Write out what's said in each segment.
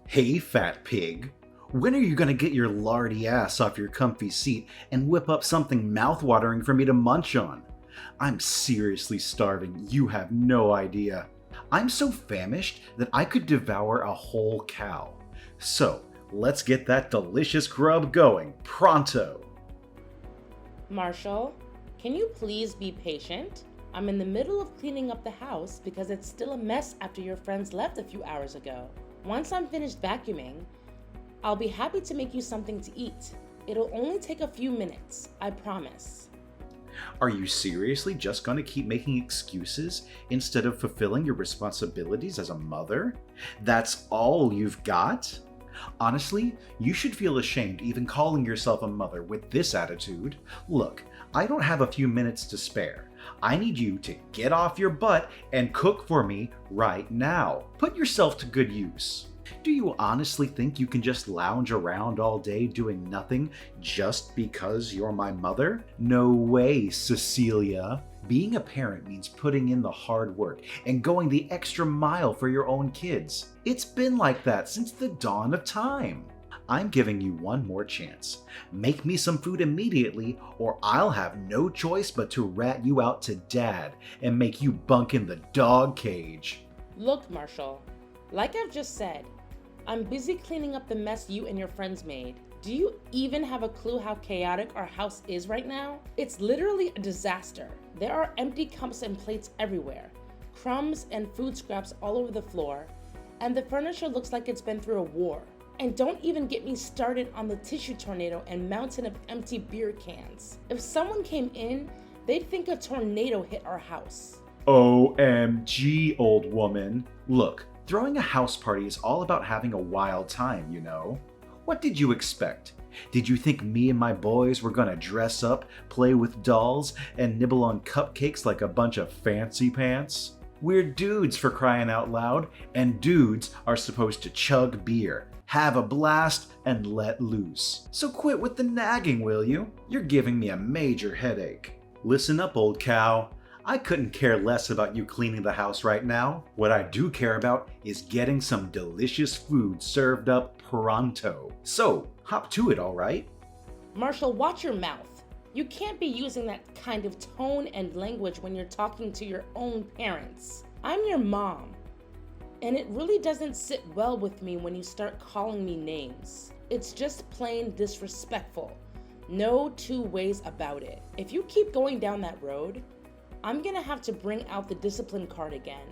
Hey, fat pig. When are you gonna get your lardy ass off your comfy seat and whip up something mouthwatering for me to munch on? I'm seriously starving, you have no idea. I'm so famished that I could devour a whole cow. So, let's get that delicious grub going, pronto! Marshall, can you please be patient? I'm in the middle of cleaning up the house because it's still a mess after your friends left a few hours ago. Once I'm finished vacuuming, I'll be happy to make you something to eat. It'll only take a few minutes, I promise. Are you seriously just gonna keep making excuses instead of fulfilling your responsibilities as a mother? That's all you've got? Honestly, you should feel ashamed even calling yourself a mother with this attitude. Look, I don't have a few minutes to spare. I need you to get off your butt and cook for me right now. Put yourself to good use. Do you honestly think you can just lounge around all day doing nothing just because you're my mother? No way, Cecilia. Being a parent means putting in the hard work and going the extra mile for your own kids. It's been like that since the dawn of time. I'm giving you one more chance. Make me some food immediately, or I'll have no choice but to rat you out to Dad and make you bunk in the dog cage. Look, Marshall, like I've just said, I'm busy cleaning up the mess you and your friends made. Do you even have a clue how chaotic our house is right now? It's literally a disaster. There are empty cups and plates everywhere, crumbs and food scraps all over the floor, and the furniture looks like it's been through a war. And don't even get me started on the tissue tornado and mountain of empty beer cans. If someone came in, they'd think a tornado hit our house. OMG, old woman. Look, throwing a house party is all about having a wild time, you know? What did you expect? Did you think me and my boys were gonna dress up, play with dolls, and nibble on cupcakes like a bunch of fancy pants? We're dudes, for crying out loud, and dudes are supposed to chug beer, have a blast, and let loose. So quit with the nagging, will you? You're giving me a major headache. Listen up, old cow. I couldn't care less about you cleaning the house right now. What I do care about is getting some delicious food served up pronto. So, hop to it, all right? Marshall, watch your mouth. You can't be using that kind of tone and language when you're talking to your own parents. I'm your mom, and it really doesn't sit well with me when you start calling me names. It's just plain disrespectful. No two ways about it. If you keep going down that road, I'm gonna have to bring out the discipline card again.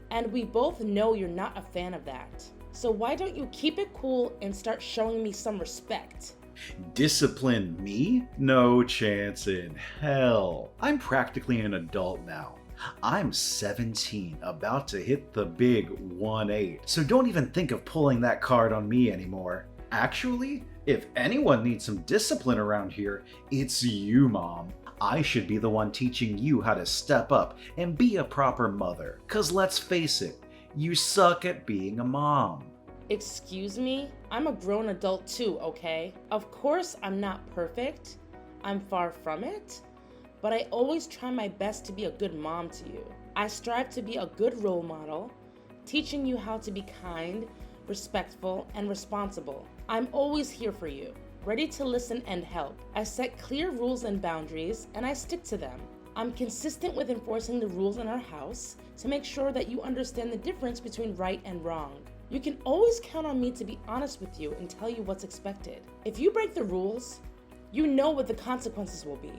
And we both know you're not a fan of that. So why don't you keep it cool and start showing me some respect? Discipline me? No chance in hell. I'm practically an adult now. I'm 17, about to hit the big 1-8, so don't even think of pulling that card on me anymore. Actually, if anyone needs some discipline around here, it's you, Mom. I should be the one teaching you how to step up and be a proper mother. 'Cause let's face it, you suck at being a mom. Excuse me? I'm a grown adult too, okay? Of course I'm not perfect. I'm far from it. But I always try my best to be a good mom to you. I strive to be a good role model, teaching you how to be kind, respectful, and responsible. I'm always here for you, ready to listen and help. I set clear rules and boundaries, and I stick to them. I'm consistent with enforcing the rules in our house to make sure that you understand the difference between right and wrong. You can always count on me to be honest with you and tell you what's expected. If you break the rules, you know what the consequences will be.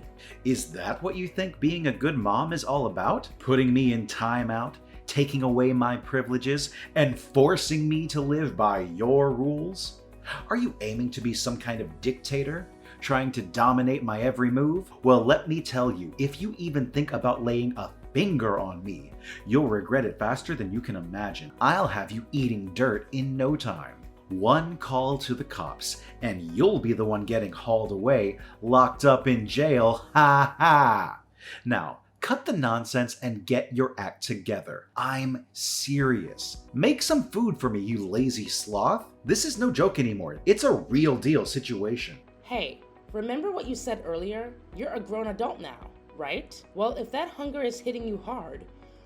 Is that what you think being a good mom is all about? Putting me in timeout, taking away my privileges, and forcing me to live by your rules? Are you aiming to be some kind of dictator? Trying to dominate my every move? Well, let me tell you, if you even think about laying a finger on me, you'll regret it faster than you can imagine. I'll have you eating dirt in no time. One call to the cops, and you'll be the one getting hauled away, locked up in jail, ha ha! Now, cut the nonsense and get your act together. I'm serious. Make some food for me, you lazy sloth. This is no joke anymore. It's a real deal situation. Hey, remember what you said earlier? You're a grown adult now, right? Well, if that hunger is hitting you hard,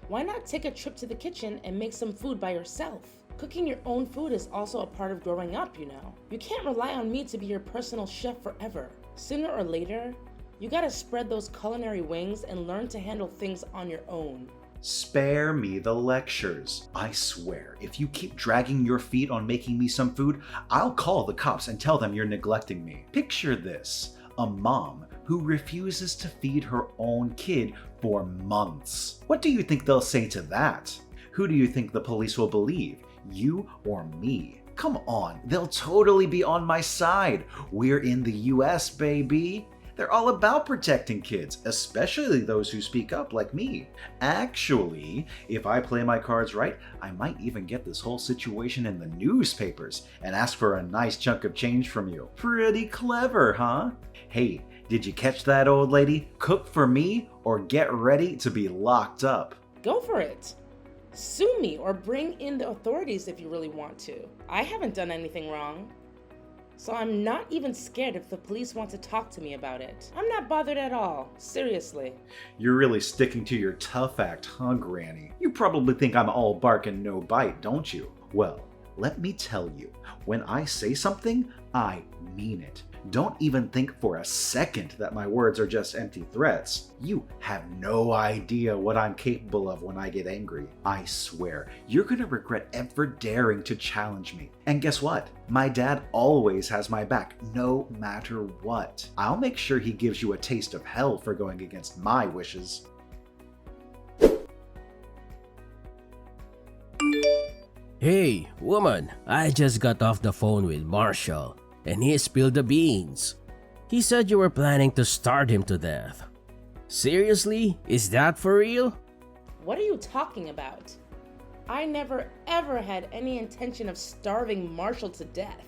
why not take a trip to the kitchen and make some food by yourself? Cooking your own food is also a part of growing up, you know. You can't rely on me to be your personal chef forever. Sooner or later, you gotta spread those culinary wings and learn to handle things on your own. Spare me the lectures. I swear, if you keep dragging your feet on making me some food, I'll call the cops and tell them you're neglecting me. Picture this, a mom who refuses to feed her own kid for months. What do you think they'll say to that? Who do you think the police will believe, you or me? Come on, they'll totally be on my side. We're in the US, baby. They're all about protecting kids, especially those who speak up like me. Actually, if I play my cards right, I might even get this whole situation in the newspapers and ask for a nice chunk of change from you. Pretty clever, huh? Hey, did you catch that, old lady? Cook for me or get ready to be locked up. Go for it. Sue me or bring in the authorities if you really want to. I haven't done anything wrong. So I'm not even scared if the police want to talk to me about it. I'm not bothered at all, seriously. You're really sticking to your tough act, huh, Granny? You probably think I'm all bark and no bite, don't you? Well, let me tell you, when I say something, I mean it. Don't even think for a second that my words are just empty threats. You have no idea what I'm capable of when I get angry. I swear, you're gonna regret ever daring to challenge me. And guess what? My dad always has my back, no matter what. I'll make sure he gives you a taste of hell for going against my wishes. Hey, woman, I just got off the phone with Marshall, and he spilled the beans. He said you were planning to starve him to death. Seriously? Is that for real? What are you talking about? I never ever had any intention of starving Marshall to death.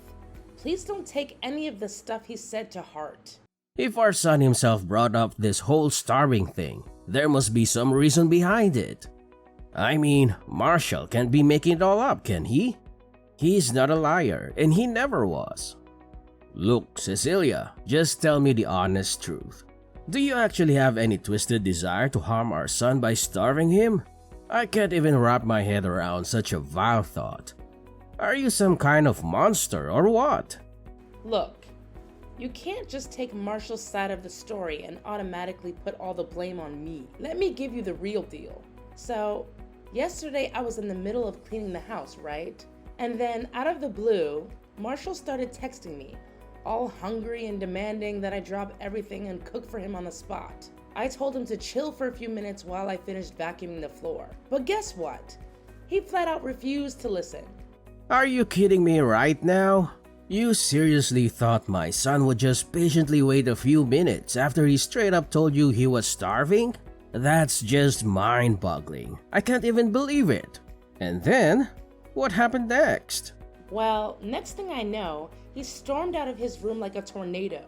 Please don't take any of the stuff he said to heart. If our son himself brought up this whole starving thing, there must be some reason behind it. I mean, Marshall can't be making it all up, can he? He's not a liar, and he never was. Look, Cecilia, just tell me the honest truth. Do you actually have any twisted desire to harm our son by starving him? I can't even wrap my head around such a vile thought. Are you some kind of monster or what? Look, you can't just take Marshall's side of the story and automatically put all the blame on me. Let me give you the real deal. So, yesterday I was in the middle of cleaning the house, right? And then, out of the blue, Marshall started texting me, all hungry and demanding that I drop everything and cook for him on the spot. I told him to chill for a few minutes while I finished vacuuming the floor. But guess what? He flat out refused to listen. Are you kidding me right now? You seriously thought my son would just patiently wait a few minutes after he straight up told you he was starving? That's just mind-boggling. I can't even believe it. And then, what happened next? Well, next thing I know, he stormed out of his room like a tornado,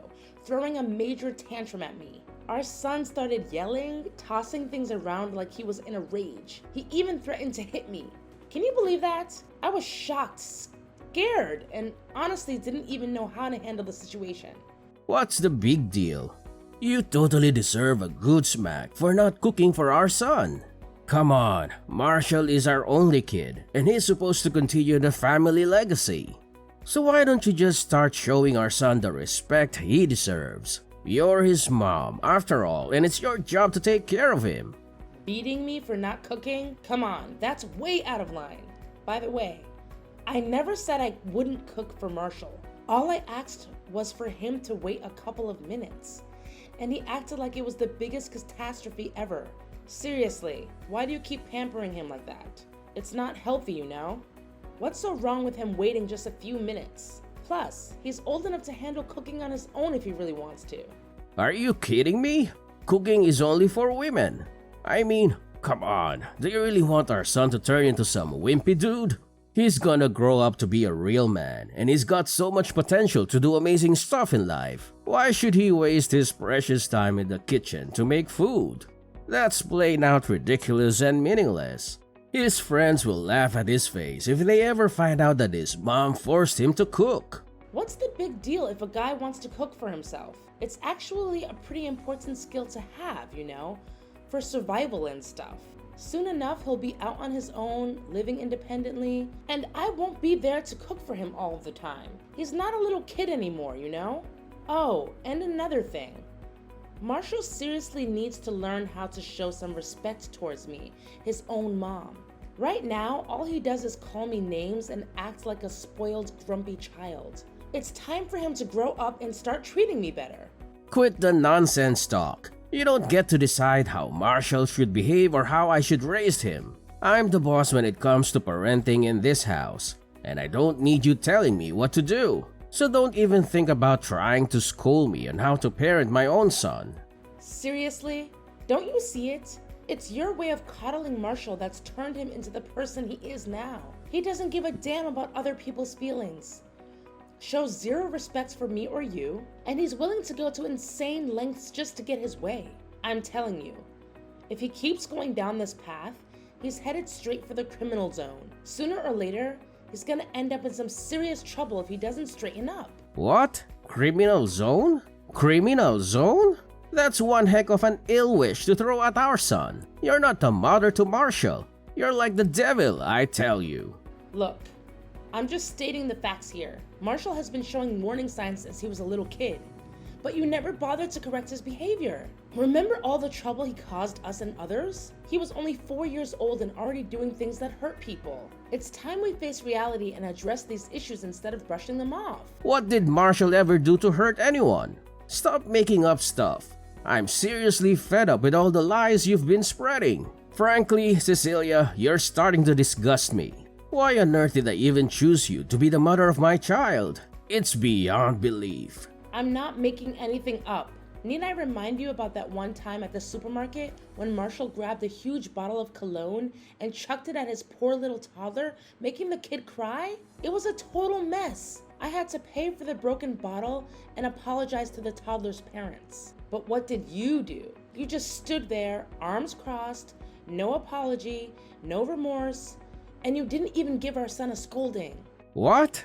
throwing a major tantrum at me. Our son started yelling, tossing things around like he was in a rage. He even threatened to hit me. Can you believe that? I was shocked, scared, and honestly didn't even know how to handle the situation. What's the big deal? You totally deserve a good smack for not cooking for our son. Come on, Marshall is our only kid, and he's supposed to continue the family legacy. So why don't you just start showing our son the respect he deserves? You're his mom, after all, and it's your job to take care of him. Beating me for not cooking? Come on, that's way out of line. By the way, I never said I wouldn't cook for Marshall. All I asked was for him to wait a couple of minutes. And he acted like it was the biggest catastrophe ever. Seriously, why do you keep pampering him like that? It's not healthy, you know? What's so wrong with him waiting just a few minutes? Plus, he's old enough to handle cooking on his own if he really wants to. Are you kidding me? Cooking is only for women. I mean, come on, do you really want our son to turn into some wimpy dude? He's gonna grow up to be a real man, and he's got so much potential to do amazing stuff in life. Why should he waste his precious time in the kitchen to make food? That's plain out ridiculous and meaningless. His friends will laugh at his face if they ever find out that his mom forced him to cook. What's the big deal if a guy wants to cook for himself? It's actually a pretty important skill to have, you know, for survival and stuff. Soon enough, he'll be out on his own, living independently, and I won't be there to cook for him all of the time. He's not a little kid anymore, you know? Oh, and another thing. Marshall seriously needs to learn how to show some respect towards me, his own mom. Right now, all he does is call me names and act like a spoiled, grumpy child. It's time for him to grow up and start treating me better. Quit the nonsense talk. You don't get to decide how Marshall should behave or how I should raise him. I'm the boss when it comes to parenting in this house, and I don't need you telling me what to do. So don't even think about trying to school me on how to parent my own son. Seriously? Don't you see it? It's your way of coddling Marshall that's turned him into the person he is now. He doesn't give a damn about other people's feelings, shows zero respect for me or you, and he's willing to go to insane lengths just to get his way. I'm telling you, if he keeps going down this path, he's headed straight for the criminal zone. Sooner or later, he's gonna end up in some serious trouble if he doesn't straighten up. What? Criminal zone? Criminal zone? That's one heck of an ill wish to throw at our son. You're not the mother to Marshall. You're like the devil, I tell you. Look, I'm just stating the facts here. Marshall has been showing warning signs since he was a little kid, but you never bothered to correct his behavior. Remember all the trouble he caused us and others? He was only 4 years old and already doing things that hurt people. It's time we face reality and address these issues instead of brushing them off. What did Marshall ever do to hurt anyone? Stop making up stuff. I'm seriously fed up with all the lies you've been spreading. Frankly, Cecilia, you're starting to disgust me. Why on earth did I even choose you to be the mother of my child? It's beyond belief. I'm not making anything up. Need I remind you about that one time at the supermarket when Marshall grabbed a huge bottle of cologne and chucked it at his poor little toddler, making the kid cry? It was a total mess. I had to pay for the broken bottle and apologize to the toddler's parents. But what did you do? You just stood there, arms crossed, no apology, no remorse, and you didn't even give our son a scolding. What?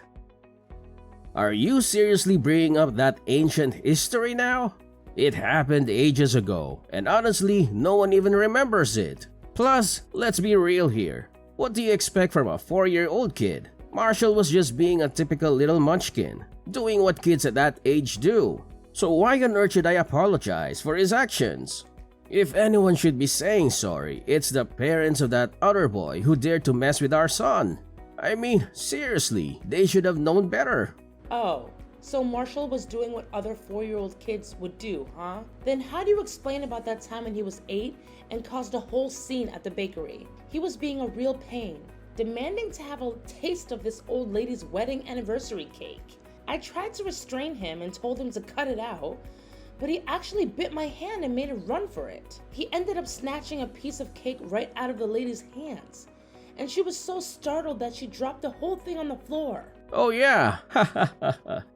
Are you seriously bringing up that ancient history now? It happened ages ago, and honestly, no one even remembers it. Plus, let's be real here. What do you expect from a 4-year-old kid? Marshall was just being a typical little munchkin, doing what kids at that age do. So why on earth should I apologize for his actions? If anyone should be saying sorry, it's the parents of that other boy who dared to mess with our son. I mean, seriously, they should have known better. Oh, so Marshall was doing what other 4-year-old kids would do, huh? Then how do you explain about that time when he was 8 and caused a whole scene at the bakery? He was being a real pain, demanding to have a taste of this old lady's wedding anniversary cake. I tried to restrain him and told him to cut it out, but he actually bit my hand and made a run for it. He ended up snatching a piece of cake right out of the lady's hands, and she was so startled that she dropped the whole thing on the floor. Oh yeah,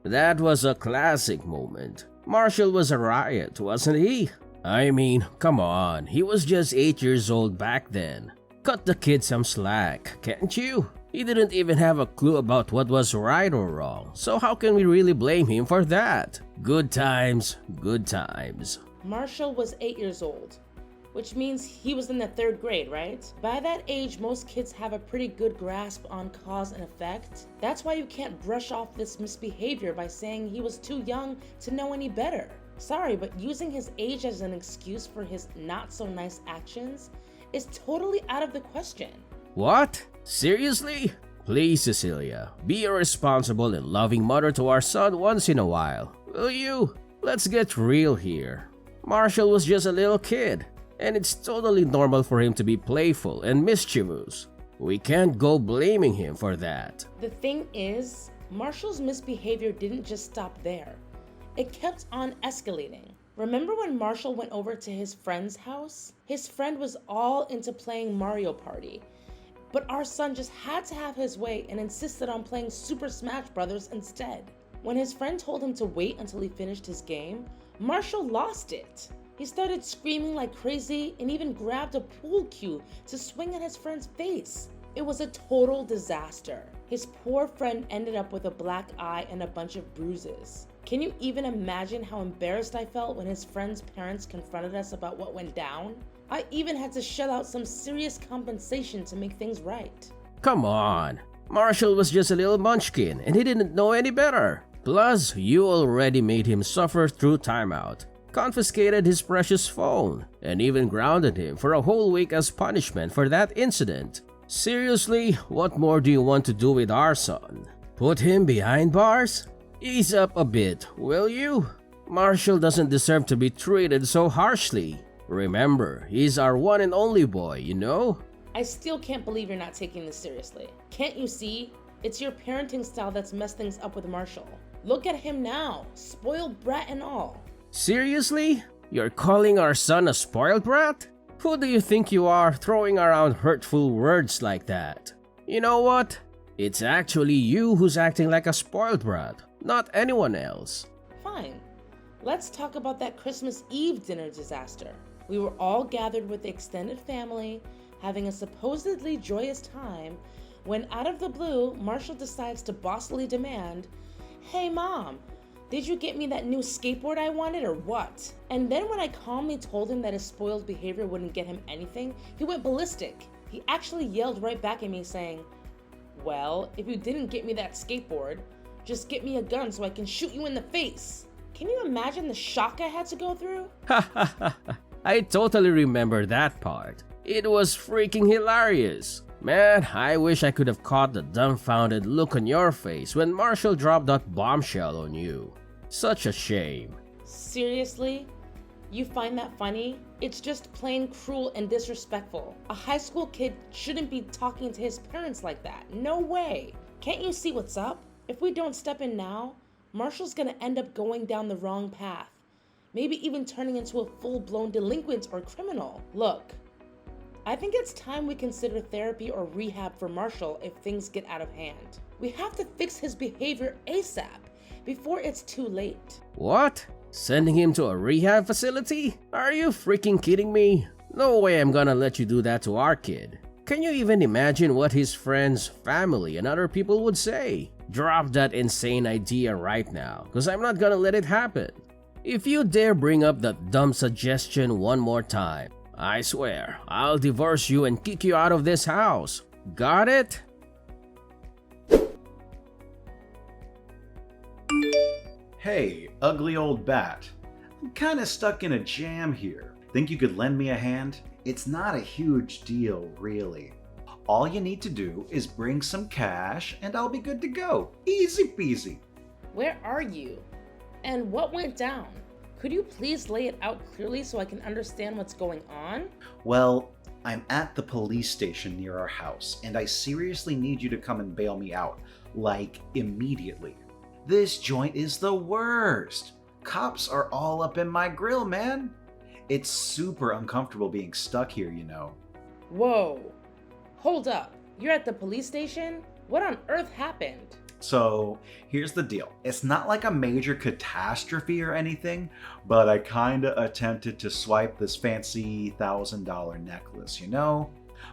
that was a classic moment. Marshall was a riot, wasn't he? I mean, come on, he was just 8 years old back then. Cut the kid some slack, can't you? He didn't even have a clue about what was right or wrong, so how can we really blame him for that? Good times, good times. Marshall was 8 years old, which means he was in the 3rd grade, right? By that age, most kids have a pretty good grasp on cause and effect. That's why you can't brush off this misbehavior by saying he was too young to know any better. Sorry, but using his age as an excuse for his not so nice actions is totally out of the question. What? Seriously? Please, Cecilia, be a responsible and loving mother to our son once in a while, will you? Let's get real here. Marshall was just a little kid, and it's totally normal for him to be playful and mischievous. We can't go blaming him for that. The thing is, Marshall's misbehavior didn't just stop there. It kept on escalating. Remember when Marshall went over to his friend's house? His friend was all into playing Mario Party, but our son just had to have his way and insisted on playing Super Smash Bros. Instead. When his friend told him to wait until he finished his game, Marshall lost it. He started screaming like crazy and even grabbed a pool cue to swing at his friend's face. It was a total disaster. His poor friend ended up with a black eye and a bunch of bruises. Can you even imagine how embarrassed I felt when his friend's parents confronted us about what went down? I even had to shell out some serious compensation to make things right. Come on. Marshall was just a little munchkin and he didn't know any better. Plus, you already made him suffer through timeout, confiscated his precious phone, and even grounded him for a whole week as punishment for that incident. Seriously, what more do you want to do with our son? Put him behind bars? Ease up a bit, will you? Marshall doesn't deserve to be treated so harshly. Remember, he's our one and only boy, you know? I still can't believe you're not taking this seriously. Can't you see? It's your parenting style that's messed things up with Marshall. Look at him now, spoiled brat and all. Seriously? You're calling our son a spoiled brat? Who do you think you are throwing around hurtful words like that? You know what? It's actually you who's acting like a spoiled brat, not anyone else. Fine. Let's talk about that Christmas Eve dinner disaster. We were all gathered with the extended family, having a supposedly joyous time, when out of the blue, Marshall decides to bossily demand, "Hey mom, did you get me that new skateboard I wanted or what?" And then when I calmly told him that his spoiled behavior wouldn't get him anything, he went ballistic. He actually yelled right back at me saying, "Well, if you didn't get me that skateboard, just get me a gun so I can shoot you in the face." Can you imagine the shock I had to go through? I totally remember that part. It was freaking hilarious. Man, I wish I could have caught the dumbfounded look on your face when Marshall dropped that bombshell on you. Such a shame. Seriously? You find that funny? It's just plain cruel and disrespectful. A high school kid shouldn't be talking to his parents like that. No way. Can't you see what's up? If we don't step in now, Marshall's gonna end up going down the wrong path. Maybe even turning into a full-blown delinquent or criminal. Look, I think it's time we consider therapy or rehab for Marshall if things get out of hand. We have to fix his behavior ASAP before it's too late. What? Sending him to a rehab facility? Are you freaking kidding me? No way I'm gonna let you do that to our kid. Can you even imagine what his friends, family, and other people would say? Drop that insane idea right now, because I'm not gonna let it happen. If you dare bring up that dumb suggestion one more time, I swear, I'll divorce you and kick you out of this house. Got it? Hey, ugly old bat. I'm kinda stuck in a jam here. Think you could lend me a hand? It's not a huge deal, really. All you need to do is bring some cash and I'll be good to go. Easy peasy. Where are you? And what went down? Could you please lay it out clearly so I can understand what's going on? Well, I'm at the police station near our house, and I seriously need you to come and bail me out. Like, immediately. This joint is the worst. Cops are all up in my grill, man. It's super uncomfortable being stuck here, you know. Whoa. Hold up. You're at the police station? What on earth happened? So, here's the deal. It's not like a major catastrophe or anything, but I kinda attempted to swipe this fancy $1,000 necklace, you know?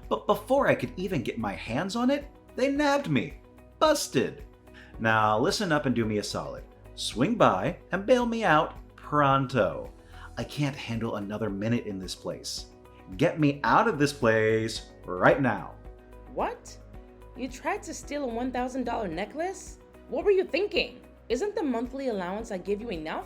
But before I could even get my hands on it, they nabbed me. Busted. Now, listen up and do me a solid. Swing by and bail me out pronto. I can't handle another minute in this place. Get me out of this place right now. What? You tried to steal a $1,000 necklace? What were you thinking? Isn't the monthly allowance I give you enough?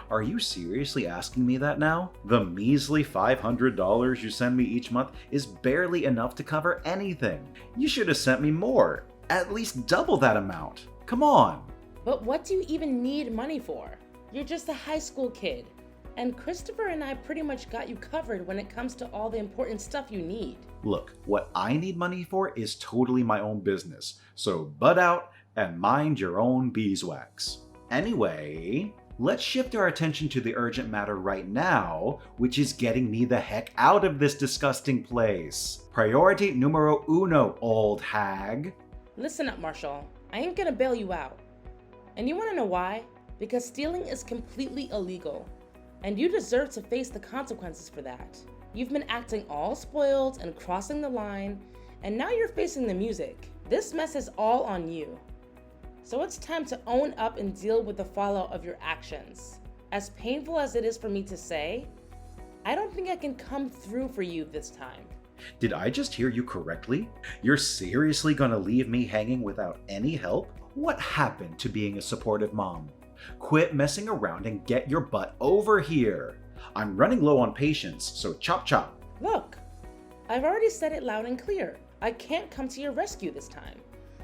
Are you seriously asking me that now? The measly $500 you send me each month is barely enough to cover anything. You should have sent me more. At least double that amount. Come on. But what do you even need money for? You're just a high school kid. And Christopher and I pretty much got you covered when it comes to all the important stuff you need. Look, what I need money for is totally my own business. So butt out and mind your own beeswax. Anyway, let's shift our attention to the urgent matter right now, which is getting me the heck out of this disgusting place. Priority numero uno, old hag. Listen up, Marshall. I ain't gonna bail you out. And you wanna know why? Because stealing is completely illegal. And you deserve to face the consequences for that. You've been acting all spoiled and crossing the line, and now you're facing the music. This mess is all on you. So it's time to own up and deal with the fallout of your actions. As painful as it is for me to say, I don't think I can come through for you this time. Did I just hear you correctly? You're seriously gonna leave me hanging without any help? What happened to being a supportive mom? Quit messing around and get your butt over here. I'm running low on patience, so chop chop. Look, I've already said it loud and clear. I can't come to your rescue this time.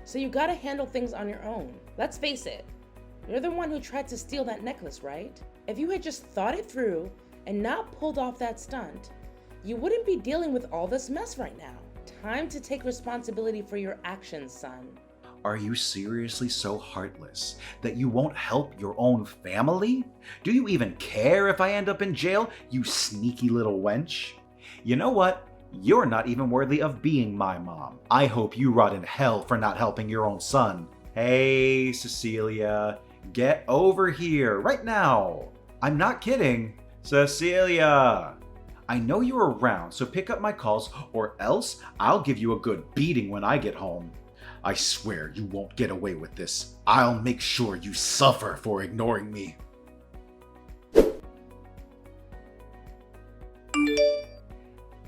So you gotta handle things on your own. Let's face it, you're the one who tried to steal that necklace, right? If you had just thought it through and not pulled off that stunt, you wouldn't be dealing with all this mess right now. Time to take responsibility for your actions, son. Are you seriously so heartless that you won't help your own family? Do you even care if I end up in jail, you sneaky little wench? You know what? You're not even worthy of being my mom. I hope you rot in hell for not helping your own son. Hey, Cecilia, get over here right now. I'm not kidding. Cecilia! I know you're around, so pick up my calls or else I'll give you a good beating when I get home. I swear you won't get away with this. I'll make sure you suffer for ignoring me.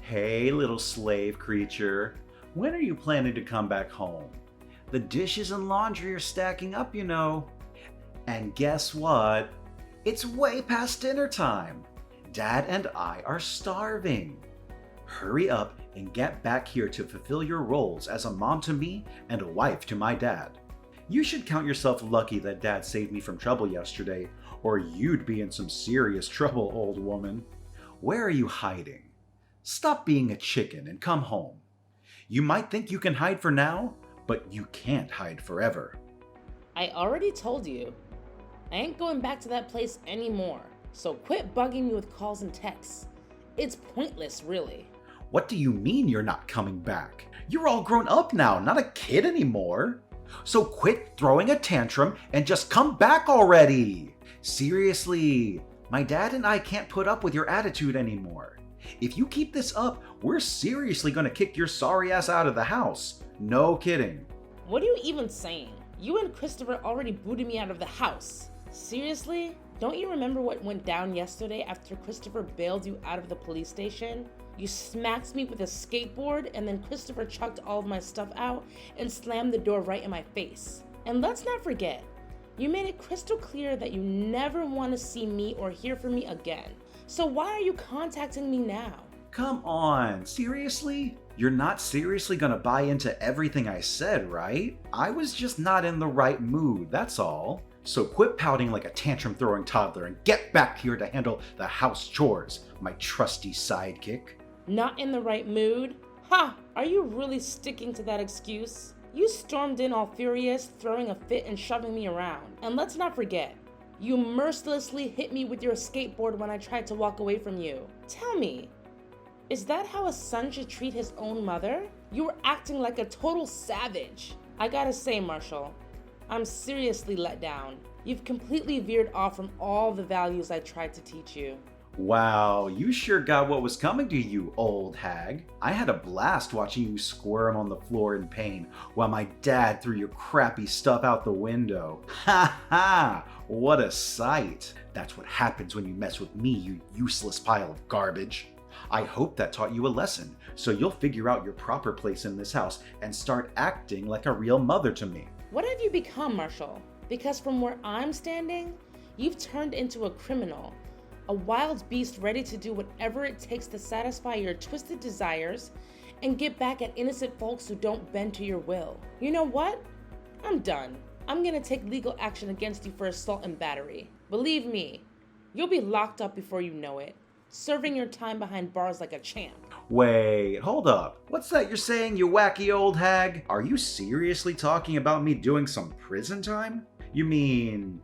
Hey, little slave creature. When are you planning to come back home? The dishes and laundry are stacking up, you know. And guess what? It's way past dinner time. Dad and I are starving. Hurry up and get back here to fulfill your roles as a mom to me and a wife to my dad. You should count yourself lucky that Dad saved me from trouble yesterday, or you'd be in some serious trouble, old woman. Where are you hiding? Stop being a chicken and come home. You might think you can hide for now, but you can't hide forever. I already told you. I ain't going back to that place anymore. So quit bugging me with calls and texts. It's pointless, really. What do you mean you're not coming back? You're all grown up now, not a kid anymore. So quit throwing a tantrum and just come back already. Seriously, my dad and I can't put up with your attitude anymore. If you keep this up, we're seriously gonna kick your sorry ass out of the house. No kidding. What are you even saying? You and Christopher already booted me out of the house. Seriously? Don't you remember what went down yesterday after Christopher bailed you out of the police station? You smacked me with a skateboard and then Christopher chucked all of my stuff out and slammed the door right in my face. And let's not forget, you made it crystal clear that you never want to see me or hear from me again. So why are you contacting me now? Come on, seriously? You're not seriously gonna buy into everything I said, right? I was just not in the right mood, that's all. So quit pouting like a tantrum-throwing toddler and get back here to handle the house chores, my trusty sidekick. Not in the right mood? Ha! Are you really sticking to that excuse? You stormed in all furious, throwing a fit and shoving me around. And let's not forget, you mercilessly hit me with your skateboard when I tried to walk away from you. Tell me, is that how a son should treat his own mother? You were acting like a total savage. I gotta say, Marshall, I'm seriously let down. You've completely veered off from all the values I tried to teach you. Wow, you sure got what was coming to you, old hag. I had a blast watching you squirm on the floor in pain while my dad threw your crappy stuff out the window. Ha ha! What a sight. That's what happens when you mess with me, you useless pile of garbage. I hope that taught you a lesson, so you'll figure out your proper place in this house and start acting like a real mother to me. What have you become, Marshall? Because from where I'm standing, you've turned into a criminal. A wild beast ready to do whatever it takes to satisfy your twisted desires and get back at innocent folks who don't bend to your will. You know what? I'm done. I'm gonna take legal action against you for assault and battery. Believe me, you'll be locked up before you know it, serving your time behind bars like a champ. Wait, hold up. What's that you're saying, you wacky old hag? Are you seriously talking about me doing some prison time? You mean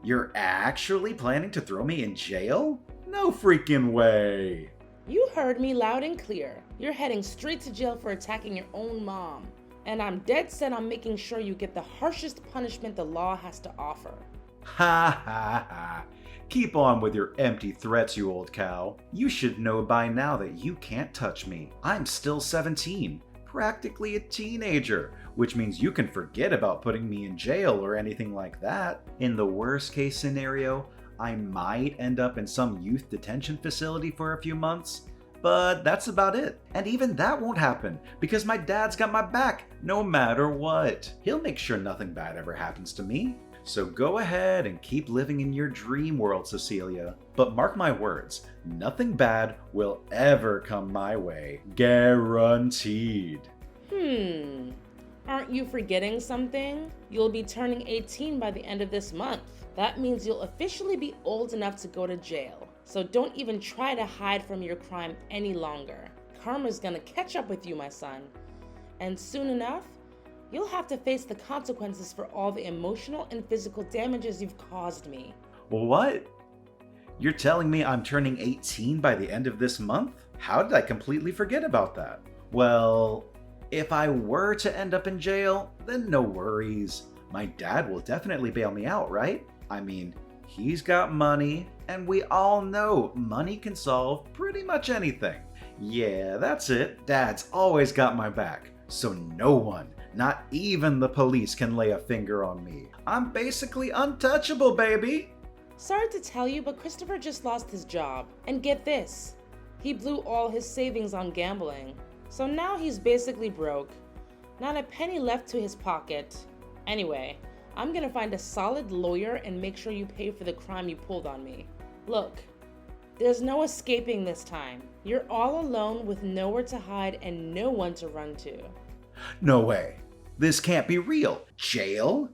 you're actually planning to throw me in jail? No freaking way. You heard me loud and clear. You're heading straight to jail for attacking your own mom. And I'm dead set on making sure you get the harshest punishment the law has to offer. Ha ha ha. Keep on with your empty threats, you old cow. You should know by now that you can't touch me. I'm still 17, practically a teenager, which means you can forget about putting me in jail or anything like that. In the worst case scenario, I might end up in some youth detention facility for a few months, but that's about it. And even that won't happen because my dad's got my back no matter what. He'll make sure nothing bad ever happens to me. So go ahead and keep living in your dream world, Cecilia. But mark my words, nothing bad will ever come my way. Guaranteed. Aren't you forgetting something? You'll be turning 18 by the end of this month. That means you'll officially be old enough to go to jail. So don't even try to hide from your crime any longer. Karma's gonna catch up with you, my son. And soon enough, you'll have to face the consequences for all the emotional and physical damages you've caused me. What? You're telling me I'm turning 18 by the end of this month? How did I completely forget about that? Well, if I were to end up in jail, then no worries. My dad will definitely bail me out, right? I mean, he's got money, and we all know money can solve pretty much anything. Yeah, that's it. Dad's always got my back, so no one, not even the police, can lay a finger on me. I'm basically untouchable, baby. Sorry to tell you, but Christopher just lost his job. And get this, he blew all his savings on gambling. So now he's basically broke. Not a penny left to his pocket. Anyway, I'm gonna find a solid lawyer and make sure you pay for the crime you pulled on me. Look, there's no escaping this time. You're all alone with nowhere to hide and no one to run to. No way. This can't be real. Jail?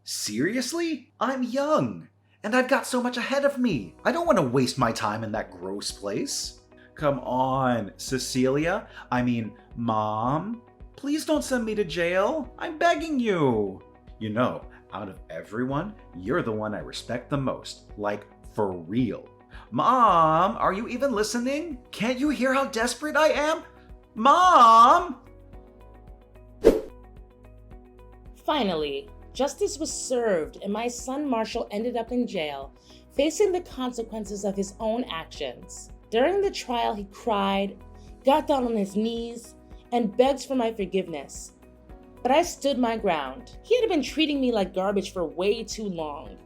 Seriously? I'm young, and I've got so much ahead of me. I don't want to waste my time in that gross place. Come on, Cecilia. I mean, Mom. Please don't send me to jail. I'm begging you. You know, out of everyone, you're the one I respect the most. Like, for real. Mom, are you even listening? Can't you hear how desperate I am? Mom! Finally, justice was served and my son Marshall ended up in jail, facing the consequences of his own actions. During the trial, he cried, got down on his knees, and begged for my forgiveness. But I stood my ground. He had been treating me like garbage for way too long.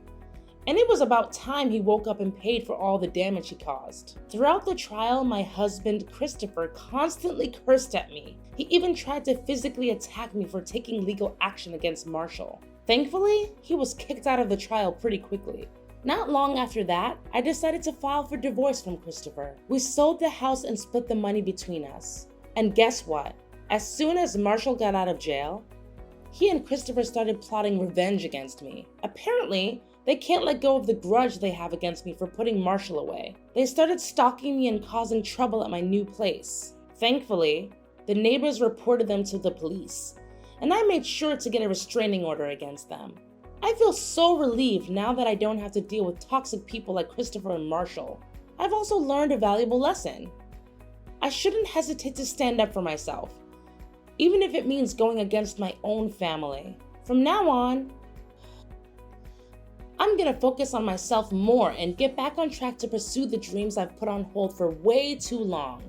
And it was about time he woke up and paid for all the damage he caused. Throughout the trial, my husband, Christopher, constantly cursed at me. He even tried to physically attack me for taking legal action against Marshall. Thankfully, he was kicked out of the trial pretty quickly. Not long after that, I decided to file for divorce from Christopher. We sold the house and split the money between us. And guess what? As soon as Marshall got out of jail, he and Christopher started plotting revenge against me. Apparently, they can't let go of the grudge they have against me for putting Marshall away. They started stalking me and causing trouble at my new place. Thankfully, the neighbors reported them to the police, and I made sure to get a restraining order against them. I feel so relieved now that I don't have to deal with toxic people like Christopher and Marshall. I've also learned a valuable lesson. I shouldn't hesitate to stand up for myself, even if it means going against my own family. From now on, I'm gonna focus on myself more and get back on track to pursue the dreams I've put on hold for way too long.